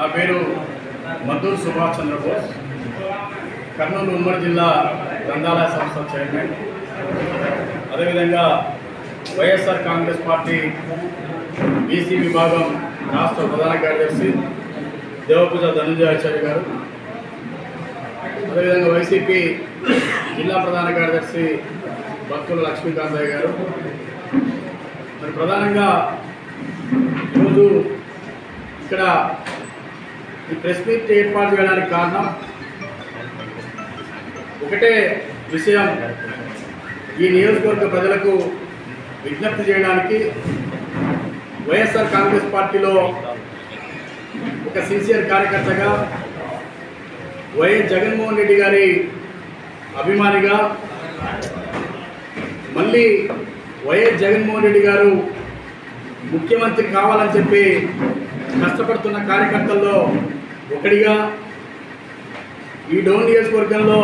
నా పేరు మద్దూరు సుభాష్ చంద్రబోస్, కర్నూలు ఉమ్మడి జిల్లా గ్రంథాలయ సంస్థ చైర్మన్. అదేవిధంగా వైఎస్ఆర్ కాంగ్రెస్ పార్టీ బీసీ విభాగం రాష్ట్ర ప్రధాన కార్యదర్శి దేవపూజ ధనంజయాచార్య గారు, అదేవిధంగా వైసీపీ జిల్లా ప్రధాన కార్యదర్శి భక్తుల లక్ష్మీకాంతయ్య గారు. మరి ప్రధానంగా ఈరోజు ఇక్కడ ఈ ప్రెస్ మీట్ ఏర్పాటు చేయడానికి కారణం ఒకటే విషయం, ఈ నియోజకవర్గ ప్రజలకు విజ్ఞప్తి చేయడానికి. వైఎస్ఆర్ కాంగ్రెస్ పార్టీలో ఒక సిన్సియర్ కార్యకర్తగా, వైఎస్ జగన్మోహన్ రెడ్డి గారి అభిమానిగా, మళ్ళీ వైఎస్ జగన్మోహన్ రెడ్డి గారు ముఖ్యమంత్రి కావాలని చెప్పి కష్టపడుతున్న కార్యకర్తల్లో ఒకటిగా ఈ డోన్ నియోజకవర్గంలో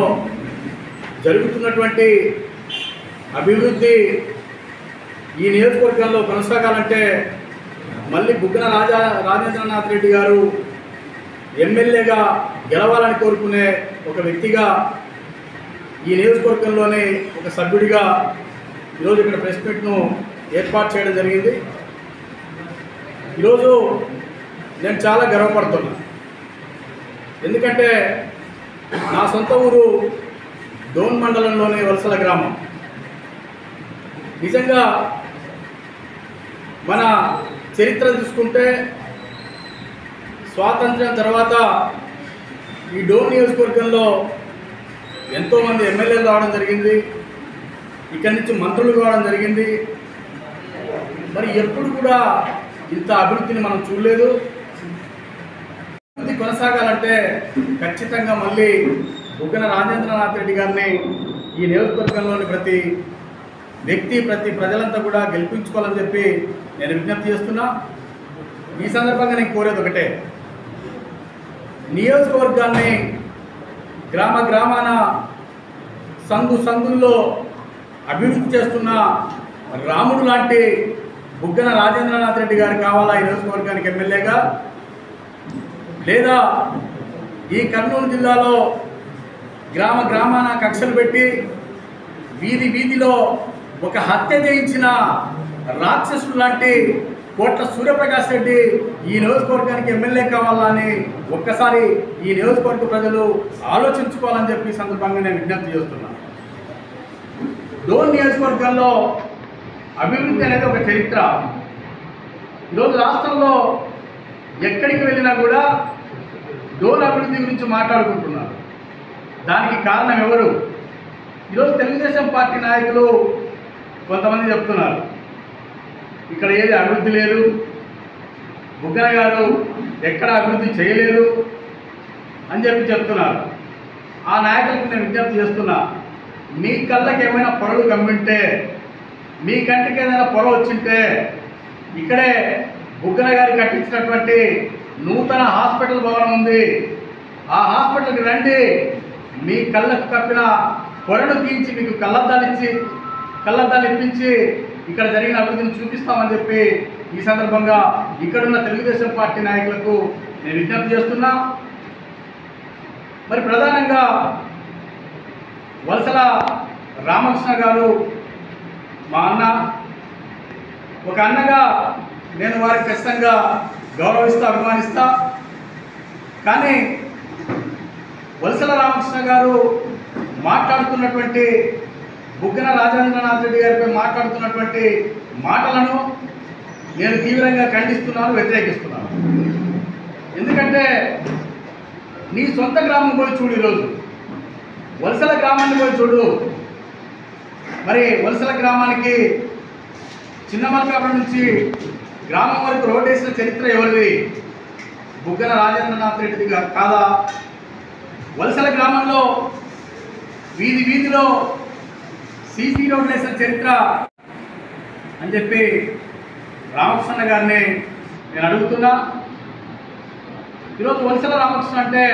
జరుగుతున్నటువంటి అభివృద్ధి ఈ నియోజకవర్గంలో కొనసాగాలంటే మళ్ళీ బుగ్గన రాజేంద్రనాథ్ రెడ్డి గారు ఎమ్మెల్యేగా గెలవాలని కోరుకునే ఒక వ్యక్తిగా, ఈ నియోజకవర్గంలోనే ఒక సభ్యుడిగా ఈరోజు ఇక్కడ ప్రెస్ మీట్ను ఏర్పాటు చేయడం జరిగింది. ఈరోజు నేను చాలా గర్వపడుతున్నా. ఎందుకంటే నా సొంత ఊరు డోన్ మండలంలోని వలసల గ్రామం. నిజంగా మన చరిత్ర చూసుకుంటే స్వాతంత్ర్యం తర్వాత ఈ డోన్ నియోజకవర్గంలో ఎంతోమంది ఎమ్మెల్యేలు రావడం జరిగింది, ఇక్కడి నుంచి మంత్రులు కావడం జరిగింది. మరి ఎప్పుడు కూడా ఇంత అభివృద్ధిని మనం చూడలేదు. అభివృద్ధి కొనసాగాలంటే ఖచ్చితంగా మళ్ళీ బుగ్గన రాజేంద్రనాథ్ రెడ్డి గారిని ఈ నియోజకవర్గంలోని ప్రతి వ్యక్తి, ప్రతి ప్రజలంతా కూడా గెలిపించుకోవాలని చెప్పి నేను విజ్ఞప్తి చేస్తున్నా. ఈ సందర్భంగా నేను కోరేది ఒకటే, నియోజకవర్గాన్ని గ్రామ గ్రామాన సందుల్లో అభివృద్ధి చేస్తున్న రాముడు లాంటి బుగ్గన రాజేంద్రనాథ్ రెడ్డి గారు కావాలా ఈ నియోజకవర్గానికి ఎమ్మెల్యేగా, లేదా ఈ కర్నూలు జిల్లాలో గ్రామ గ్రామాన కక్షలు పెట్టి వీధి వీధిలో ఒక హత్య చేయించిన రాక్షసుడు లాంటి కోట్ల సూర్యప్రకాష్ రెడ్డి ఈ నియోజకవర్గానికి ఎమ్మెల్యే కావాలని ఒక్కసారి ఈ నియోజకవర్గ ప్రజలు ఆలోచించుకోవాలని చెప్పి సందర్భంగా నేను విజ్ఞప్తి చేస్తున్నాను. డోన్ నియోజకవర్గంలో అభివృద్ధి అనేది ఒక చరిత్ర. ఈరోజు రాష్ట్రంలో ఎక్కడికి వెళ్ళినా కూడా డోన్ అభివృద్ధి గురించి మాట్లాడుకుంటున్నారు. దానికి కారణం ఎవరు? ఈరోజు తెలుగుదేశం పార్టీ నాయకులు కొంతమంది చెప్తున్నారు, ఇక్కడ ఏది అభివృద్ధి లేదు, బుగ్గన గారు ఎక్కడ అభివృద్ధి చేయలేదు అని చెప్తున్నారు. ఆ నాయకులకు నేను విజ్ఞప్తి చేస్తున్నా, మీ కళ్ళకి ఏమైనా పొరలు కమ్మింటే, మీ కంటికి ఏదైనా పొర వచ్చింటే ఇక్కడే బుగ్గన గారు కట్టించినటువంటి నూతన హాస్పిటల్ భవనం ఉంది, ఆ హాస్పిటల్కి రండి. మీ కళ్ళకు కప్పిన పొరను తీయించి మీకు కళ్ళద్దాలు ఇప్పించి ఇక్కడ జరిగిన అభివృద్ధిని చూపిస్తామని చెప్పి ఈ సందర్భంగా ఇక్కడున్న తెలుగుదేశం పార్టీ నాయకులకు నేను విజ్ఞప్తి చేస్తున్నా. మరి ప్రధానంగా వలసల రామకృష్ణ గారు మా అన్న, ఒక అన్నగా నేను వారికి ఖచ్చితంగా గౌరవిస్తా, అభిమానిస్తా. కానీ వలసల రామకృష్ణ గారు మాట్లాడుతున్నటువంటి బుగ్గన రాజేంద్రనాథ్ రెడ్డి గారిపై మాట్లాడుతున్నటువంటి మాటలను నేను తీవ్రంగా ఖండిస్తున్నాను, వ్యతిరేకిస్తున్నాను. ఎందుకంటే నీ సొంత గ్రామం పోయి చూడు, ఈరోజు వలసల గ్రామాన్ని పోయి చూడు. మరి వలసల గ్రామానికి చిన్నమల్కాపురం నుంచి గ్రామం వరకు రోడ్డు వేసిన చరిత్ర ఎవరిది? బుగ్గన రాజేంద్రనాథ్ రెడ్డి కాదా? వలసల గ్రామంలో వీధి వీధిలో సీసీ రోడ్లు వేసిన చరిత్ర అని చెప్పి రామకృష్ణ గారిని నేను అడుగుతున్నా. ఈరోజు వలసల రామకృష్ణ అంటే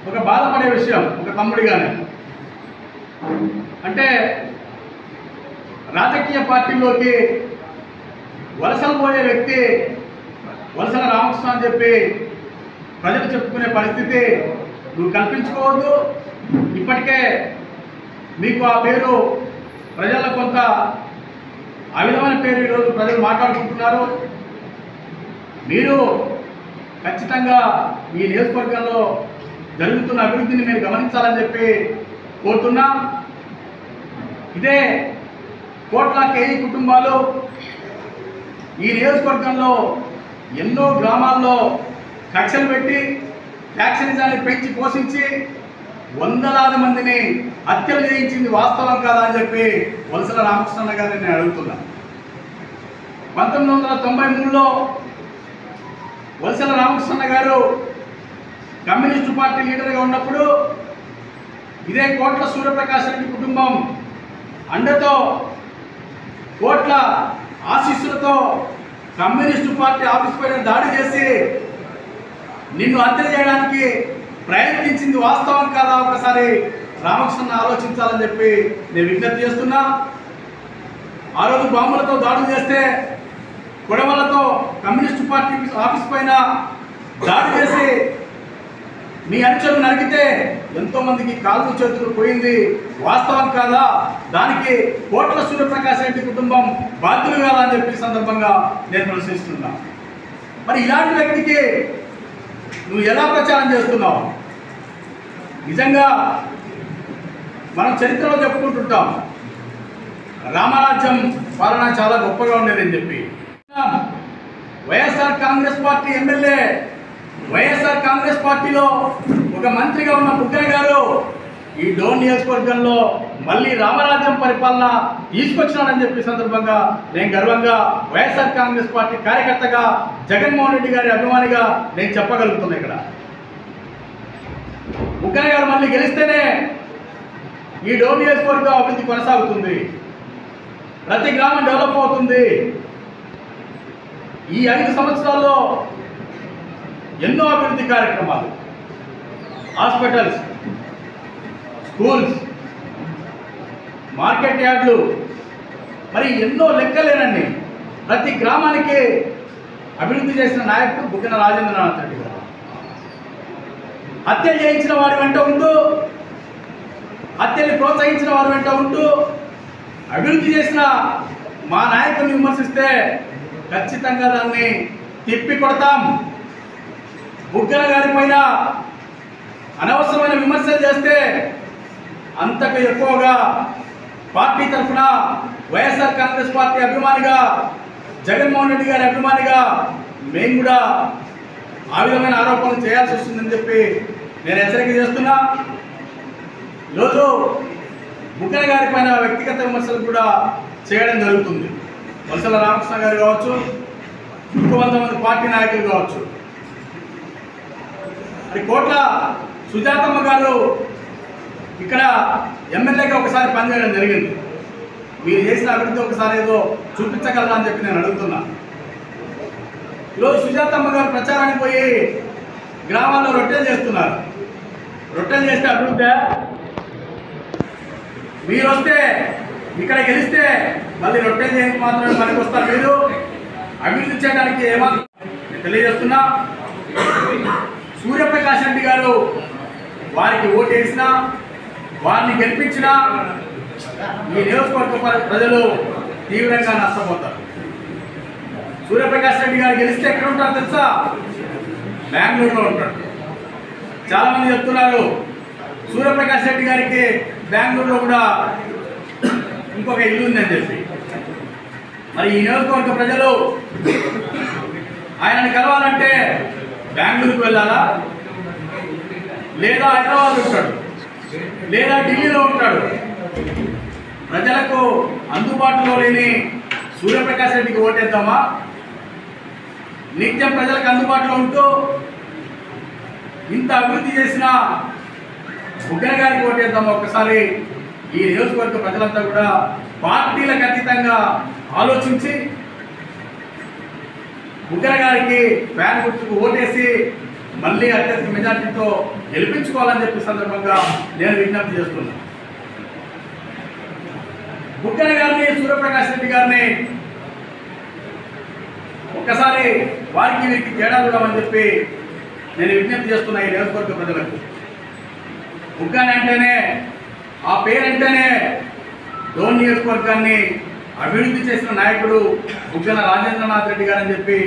ఒక బాధపడే విషయం, ఒక తమ్ముడిగానే. అంటే రాజకీయ పార్టీలోకి వలసలు పోయే వ్యక్తి వలసల రామకృష్ణ అని చెప్పి ప్రజలు చెప్పుకునే పరిస్థితి నువ్వు కల్పించుకోవద్దు. ఇప్పటికే మీకు ఆ పేరు ప్రజల్లో కొంత ఆ విధమైన పేరు ఈరోజు ప్రజలు మాట్లాడుకుంటున్నారు. మీరు ఖచ్చితంగా ఈ నియోజకవర్గంలో జరుగుతున్న అభివృద్ధిని మీరు గమనించాలని చెప్పి కోరుతున్నా. ఇదే కోట్ల కేఈ కుటుంబాలు ఈ నియోజకవర్గంలో ఎన్నో గ్రామాల్లో కక్షలు పెట్టి ఫ్యాక్షనిజాన్ని పెంచి పోషించి వందలాది మందిని హత్యలు చేయించింది వాస్తవం కాదా అని చెప్పి వలసల రామకృష్ణ గారిని నేను అడుగుతున్నా. 1993లో వలసల రామకృష్ణ గారు కమ్యూనిస్టు పార్టీ లీడర్గా ఉన్నప్పుడు ఇదే కోట్ల సూర్యప్రకాష్ రెడ్డి కుటుంబం అండతో కోట్ల ఆశీస్సులతో కమ్యూనిస్టు పార్టీ ఆఫీస్ పైన దాడి చేసి నిన్ను హత్య చేయడానికి ప్రయత్నించింది వాస్తవం కాదా ఒకసారి రామకృష్ణ ఆలోచించాలని చెప్పి నేను విజ్ఞప్తి చేస్తున్నా. ఆ రోజు బాంబులతో దాడులు చేస్తే గొడవలతో కమ్యూనిస్టు పార్టీ ఆఫీస్ పైన దాడి చేసి మీ అనుచరులు నరికితే ఎంతోమందికి కాళ్ళు చేతులు పోయింది వాస్తవం కాదా? దానికి కోట్ల సూర్యప్రకాష్ రెడ్డి కుటుంబం బాధ్యులు కాదా అని చెప్పి సందర్భంగా నేను ప్రశ్నిస్తున్నా. మరి ఇలాంటి వ్యక్తికి నువ్వు ఎలా ప్రచారం చేస్తున్నావు? నిజంగా మనం చరిత్రలో చెప్పుకుంటుంటాం రామరాజ్యం పాలన చాలా గొప్పగా ఉండేదని చెప్పి. వైఎస్ఆర్ కాంగ్రెస్ పార్టీ ఎమ్మెల్యే, వైఎస్ఆర్ కాంగ్రెస్ పార్టీలో ఒక మంత్రిగా ఉన్న బుగ్గన గారు ఈ డోన్ నియోజకవర్గంలో మళ్ళీ రామరాజ్యం పరిపాలన తీసుకొచ్చినాడని చెప్పి సందర్భంగా నేను గర్వంగా వైఎస్ఆర్ కాంగ్రెస్ పార్టీ కార్యకర్తగా జగన్మోహన్ రెడ్డి గారి అభిమానిగా నేను చెప్పగలుగుతున్నా. ఇక్కడ బుగ్గన గారు మళ్ళీ గెలిస్తేనే ఈ డోన్ నియోజకవర్గం అభివృద్ధి కొనసాగుతుంది, ప్రతి గ్రామం డెవలప్ అవుతుంది. ఈ 5 సంవత్సరాల్లో ఎన్నో అభివృద్ధి కార్యక్రమాలు, హాస్పిటల్స్, స్కూల్స్, మార్కెట్ యార్డులు, మరి ఎన్నో లెక్కలేనండి ప్రతి గ్రామానికి అభివృద్ధి చేసిన నాయకుడు బుగ్గన రాజేంద్రనాథ్ రెడ్డి గారు. హత్యలు చేయించిన వారి వెంట ఉంటూ, హత్యల్ని ప్రోత్సహించిన వారి వెంట ఉంటూ అభివృద్ధి చేసిన మా నాయకుడిని విమర్శిస్తే ఖచ్చితంగా దాన్ని తిప్పి కొడతాం. బుగ్గన గారి పైన అనవసరమైన విమర్శలు చేస్తే అంతకు ఎక్కువగా పార్టీ తరఫున వైఎస్ఆర్ కాంగ్రెస్ పార్టీ అభిమానిగా, జగన్మోహన్ రెడ్డి గారి అభిమానిగా మేము కూడా ఆ విధమైన ఆరోపణలు చేయాల్సి వస్తుందని చెప్పి నేను హెచ్చరిక చేస్తున్నా. ఈరోజు బుగ్గన గారి పైన వ్యక్తిగత విమర్శలు కూడా చేయడం జరుగుతుంది. వలసల రామకృష్ణ గారు కావచ్చు, ఇంకొంతమంది పార్టీ నాయకులు కావచ్చు. మరి కోట్ల సుజాతమ్మ గారు ఇక్కడ ఎమ్మెల్యేగా ఒకసారి పనిచేయడం జరిగింది. మీరు చేసిన అభివృద్ధి ఒకసారి ఏదో చూపించగలరా అని చెప్పి నేను అడుగుతున్నా. ఈరోజు సుజాతమ్మ గారు ప్రచారానికి పోయి గ్రామాల్లో రొట్టెలు చేస్తున్నారు. రొట్టెలు చేస్తే అభివృద్ధి? మీరు వస్తే ఇక్కడ గెలిస్తే మళ్ళీ రొట్టెలు చేయడానికి మాత్రమే పనికి వస్తారు. మీరు అభివృద్ధి చేయడానికి ఏమాత్రం తెలియజేస్తున్నా. సూర్యప్రకాష్ రెడ్డి గారు వారికి ఓటు వేసినా, వారిని గెలిపించినా ఈ నియోజకవర్గ ప్రజలు తీవ్రంగా నష్టపోతారు. సూర్యప్రకాష్ రెడ్డి గారు గెలిస్తే ఎక్కడ ఉంటారు తెలుసా? బెంగళూరులో ఉంటాడు. చాలామంది చెప్తున్నారు సూర్యప్రకాష్ రెడ్డి గారికి బెంగళూరులో కూడా ఇంకొక ఇల్లు ఉందని చెప్పి. మరి ఈ నియోజకవర్గ ప్రజలు ఆయనని కలవాలంటే బెంగళూరుకు వెళ్ళాలా, లేదా హైదరాబాద్ ఉంటాడు, లేదా ఢిల్లీలో ఉంటాడు. ప్రజలకు అందుబాటులో లేని సూర్యప్రకాష్ రెడ్డికి ఓటేద్దామా? నిత్యం ప్రజలకు అందుబాటులో ఉంటూ ఇంత అభివృద్ధి చేసిన బుగ్గన గారికి ఓటేద్దామా? ఒకసారి ఈ నియోజకవర్గ ప్రజలంతా కూడా పార్టీలకు అతీతంగా ఆలోచించి బుగ్గన గారికి ఫ్యాన్ గుర్తుకు ఓటేసి మళ్ళీ అత్యధిక మెజార్టీతో గెలిపించుకోవాలని చెప్పి సందర్భంగా నేను విజ్ఞప్తి చేస్తున్నాను. బుగ్గన గారిని, సూర్యప్రకాష్ రెడ్డి గారిని ఒక్కసారి వారికి వీరికి తేడా చూడమని చెప్పి నేను విజ్ఞప్తి చేస్తున్నా ఈ నియోజకవర్గ ప్రజలకు. బుగ్గన అంటేనే, ఆ పేరంటేనే డోన్ నియోజకవర్గాన్ని అభివృద్ధి చేసిన నాయకుడు బుగ్గన రాజేంద్రనాథ్ రెడ్డి గారు అని చెప్పి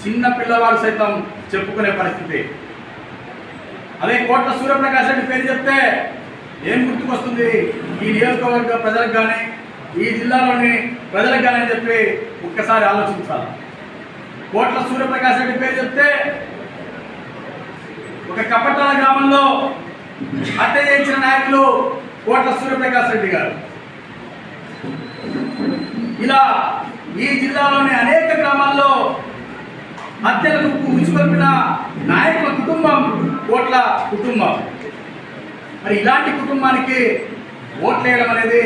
చిన్న పిల్లవాడు సైతం చెప్పుకునే పరిస్థితి. అదే కోట్ల సూర్యప్రకాష్ రెడ్డి పేరు చెప్తే ఏం గుర్తుకొస్తుంది ఈ నియోజకవర్గ ప్రజలకు కానీ ఈ జిల్లాలోని ప్రజలకు కానీ అని చెప్పి ఒక్కసారి ఆలోచించాలి. కోట్ల సూర్యప్రకాష్ రెడ్డి పేరు చెప్తే ఒక కపటాల గ్రామంలో హత్య చేయించిన నాయకులు కోట్ల సూర్యప్రకాష్ రెడ్డి గారు. ఇలా ఈ జిల్లాలోని అనేక గ్రామాల్లో హత్యలకు ఉచికొల్పిన నాయకుల కుటుంబం కోట్ల కుటుంబం. మరి ఇలాంటి కుటుంబానికి ఓట్లు వేయడం అనేది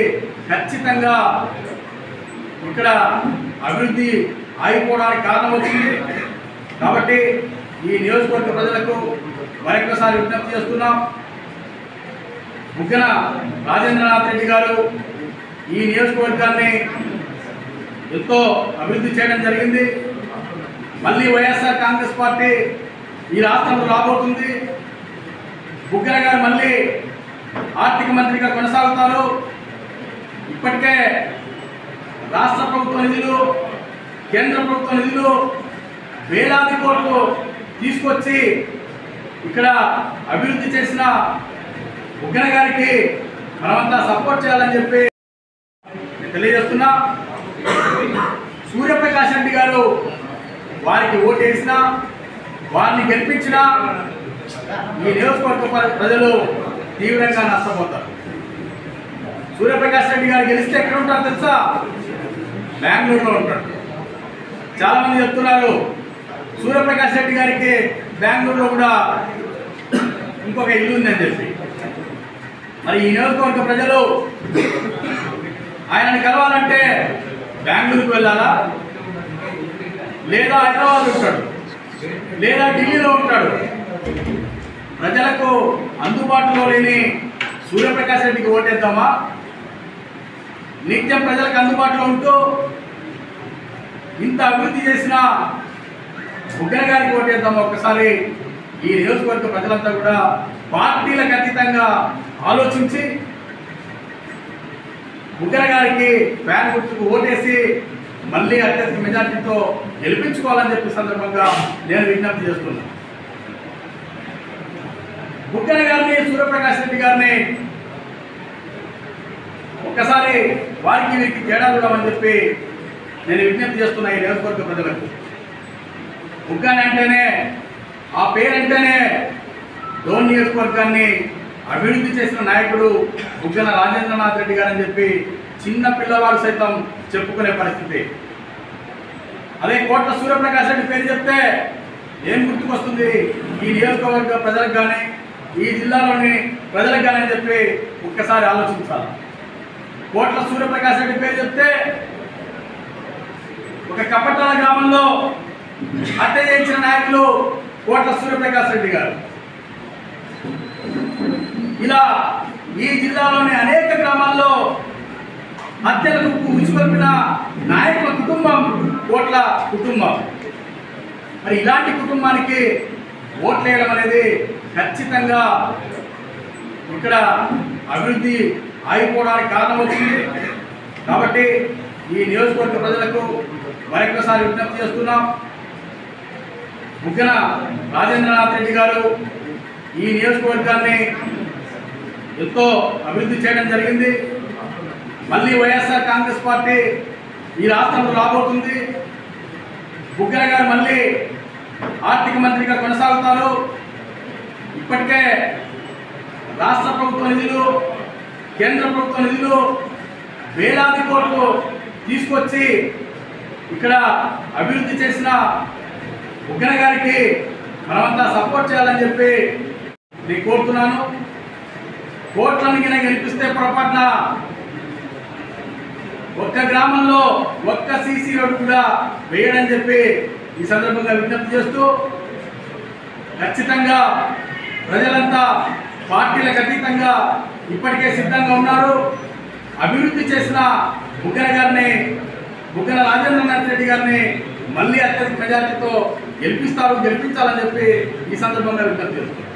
ఖచ్చితంగా ఇక్కడ అభివృద్ధి ఆగిపోవడానికి కారణం అవుతుంది. కాబట్టి ఈ నియోజకవర్గ ప్రజలకు మరొకసారి విజ్ఞప్తి చేస్తున్నాం. బుగ్గన రాజేంద్రనాథ్ రెడ్డి గారు ఈ నియోజకవర్గాన్ని ఎంతో అభివృద్ధి చేయడం జరిగింది. మళ్ళీ వైఎస్ఆర్ కాంగ్రెస్ పార్టీ ఈ రాష్ట్రంలో రాబోతుంది. బుగ్గన గారు మళ్ళీ ఆర్థిక మంత్రిగా కొనసాగుతారు. ఇప్పటికే రాష్ట్ర ప్రభుత్వ నిధులు, కేంద్ర ప్రభుత్వ నిధులు వేలాది కోట్లు తీసుకొచ్చి ఇక్కడ అభివృద్ధి చేసిన బుగ్గన గారికి మనమంతా సపోర్ట్ చేయాలని చెప్పి తెలియజేస్తున్నా. సూర్యప్రకాష్ రెడ్డి గారు వారికి ఓటు వేసినా, వారిని గెలిపించినా ఈ నియోజకవర్గ ప్రజలు తీవ్రంగా నష్టపోతారు. సూర్యప్రకాష్ రెడ్డి గారు గెలిస్తే ఎక్కడ ఉంటారు తెలుసా? బెంగళూరులో ఉంటాడు. చాలామంది చెప్తున్నారు సూర్యప్రకాష్ రెడ్డి గారికి బెంగళూరులో కూడా ఇంకొక ఇల్లు ఉందని చెప్పి. మరి ఈ నియోజకవర్గ ప్రజలు ఆయనని కలవాలంటే బెంగళూరుకు వెళ్ళాలా, లేదా హైదరాబాద్ ఉంటాడు, లేదా ఢిల్లీలో ఉంటాడు. ప్రజలకు అందుబాటులో లేని సూర్యప్రకాష్ రెడ్డికి ఓటేద్దామా? నిత్యం ప్రజలకు అందుబాటులో ఉంటూ ఇంత అభివృద్ధి చేసిన బుగ్గన గారికి ఓటేద్దామా? ఒక్కసారి ఈ నియోజకవర్గ ప్రజలంతా కూడా పార్టీలకు అతీతంగా ఆలోచించి బుగ్గన గారికి ఫ్యాన్ గుర్తుకు ఓటేసి మళ్ళీ అత్యధిక మెజార్టీతో గెలిపించుకోవాలని చెప్పి సందర్భంగా నేను విజ్ఞప్తి చేస్తున్నాను. బుగ్గన గారిని, సూర్యప్రకాష్ రెడ్డి గారిని ఒక్కసారి వారికి వీరికి తేడా చూడమని చెప్పి నేను విజ్ఞప్తి చేస్తున్నా ఈ నియోజకవర్గ ప్రజలకు. బుగ్గన అంటేనే, ఆ పేరంటేనే డోన్ నియోజకవర్గాన్ని అభివృద్ధి చేసిన నాయకుడు బుగ్గన రాజేంద్రనాథ్ రెడ్డి గారు అని చెప్పి చిన్న పిల్లవాడు సైతం చెప్పుకునే పరిస్థితి. అదే కోట్ల సూర్యప్రకాష్ రెడ్డి పేరు చెప్తే ఏం గుర్తుకొస్తుంది ఈ నియోజకవర్గ ప్రజలకు కానీ ఈ జిల్లాలోని ప్రజలకు కానీ అని చెప్పి ఒక్కసారి ఆలోచించాలి. కోట్ల సూర్యప్రకాష్ రెడ్డి పేరు చెప్తే ఒక కపటాల గ్రామంలో హత్య చేయించిన నాయకులు కోట్ల సూర్యప్రకాష్ రెడ్డి గారు. ఇలా ఈ జిల్లాలోని అనేక గ్రామాల్లో హత్యలకు ఉచికొల్పిన నాయకుల కుటుంబం కోట్ల కుటుంబం. మరి ఇలాంటి కుటుంబానికి ఓట్లు వేయడం అనేది ఖచ్చితంగా ఇక్కడ అభివృద్ధి ఆగిపోవడానికి కారణమవుతుంది. కాబట్టి ఈ నియోజకవర్గ ప్రజలకు మరొకసారి విజ్ఞప్తి చేస్తున్నాం. బుగ్గన రాజేంద్రనాథ్ రెడ్డి గారు ఈ నియోజకవర్గాన్ని ఎంతో అభివృద్ధి చేయడం జరిగింది. మళ్ళీ వైఎస్ఆర్ కాంగ్రెస్ పార్టీ ఈ రాష్ట్రంలో రాబోతుంది. బుగ్గన గారు మళ్ళీ ఆర్థిక మంత్రిగా కొనసాగుతారు. ఇప్పటికే రాష్ట్ర ప్రభుత్వ నిధులు, కేంద్ర ప్రభుత్వ నిధులు వేలాది కోట్లు తీసుకొచ్చి ఇక్కడ అభివృద్ధి చేసిన బుగ్గన గారికి మనమంతా సపోర్ట్ చేయాలని చెప్పి నేను కోరుతున్నాను. కోట్లను గిన గెలిపిస్తే పొరపాటున ఒక్క గ్రామంలో ఒక్క సీసీ రోడ్డు కూడా వేయడని చెప్పి ఈ సందర్భంగా విజ్ఞప్తి చేస్తూ, ఖచ్చితంగా ప్రజలంతా పార్టీలకు అతీతంగా ఇప్పటికే సిద్ధంగా ఉన్నారు. అభివృద్ధి చేసిన బుగ్గన గారిని, బుగ్గన రాజేంద్రనాథ్ రెడ్డి గారిని మళ్ళీ అత్యధిక మెజార్టీతో గెలిపించాలని చెప్పి ఈ సందర్భంగా విజ్ఞప్తి చేస్తున్నాను.